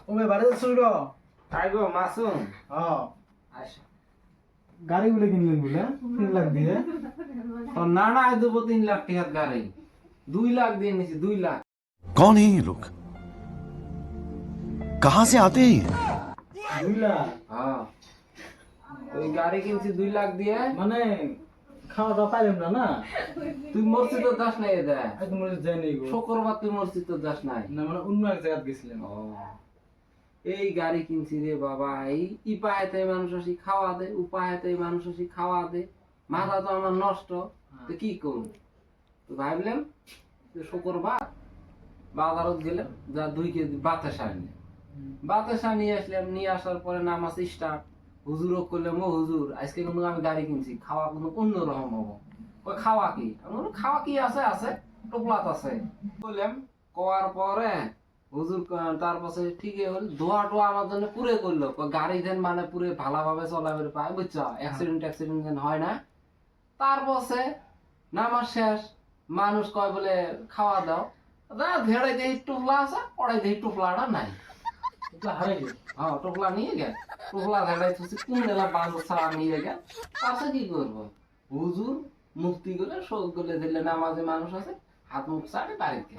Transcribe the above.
ও ভাই বাড়ি যাচ্ছ গো? তাই গো মাসুম। হ্যাঁ। আচ্ছা। গাড়ি গুলো কিনলেন বলে 3 লাখ দিয়ে? তো না না দেবো 3 লাখ টাকার গাড়ি। 2 লাখ দিয়ে নিছি 2 লাখ। कौन है ये लोग कहां से आते हैं ये? 2 লাখ? হ্যাঁ। ওই গাড়ি কিনছি 2 লাখ দিয়ে। মানে খাওয়া দাওয়া পাইলাম না না? তুই মসজিদ তো যাস নাই এদা। আজ তোমার যাই নাই গো। শুক্রবার তুই মসজিদ তো যাস নাই। না মানে অন্য এক জায়গা গেছিলাম। ও। এই গাড়ি কিনছি রে বাবা, এই ইপায়াতে মানুষ আসি খাওয়া দে, উপায়াতে মানুষ আসি খাওয়া দে, মাথা তো আমার নষ্ট, তো কি করব? তো ভাবলাম যে শুক্রবার বাজারত গেলাম, যা 2 কেজি বাতাসা নিয়ে বাতাসা নিয়ে আসলাম, নিয়ে আসার পরে নামাজ স্টার্ট, হুজুরও করলাম, ও হুজুর আজকে কিন্তু আমি গাড়ি কিনছি, খাওয়া কোনো অন্যরকম হবো। ওই খাওয়া কি? আমি বললাম খাওয়া কি আছে, আছে টোপলাত আছে বললাম। কোয়ার পরে হুজুর তার পাশে ঠিকই হল, ধোয়া টোয়া আমার জন্য পুরে করলো, গাড়ি দেন মানে পুরে ভালোভাবে চলাফেরা পায়, বুঝছো? অ্যাক্সিডেন্ট যেন হয় না। তার পাশে নামাজ শেষ, মানুষ কয় বলে খাওয়া দাও, ভেড়াই দেই টোপলা আছে, পড়াই দেই টোপলাটা নাই। এটা হারে গে। হ্যাঁ টোপলা নিয়ে গে, টোপলা ভেড়াই থুসি কোন এলা বাঁধ ছাড়া নিয়ে গে, পাশে কি করবো? হুজুর মুক্তি করে শোক করে দিলে, নামাজে মানুষ আছে, হাত মুখ চাটে বাড়িতে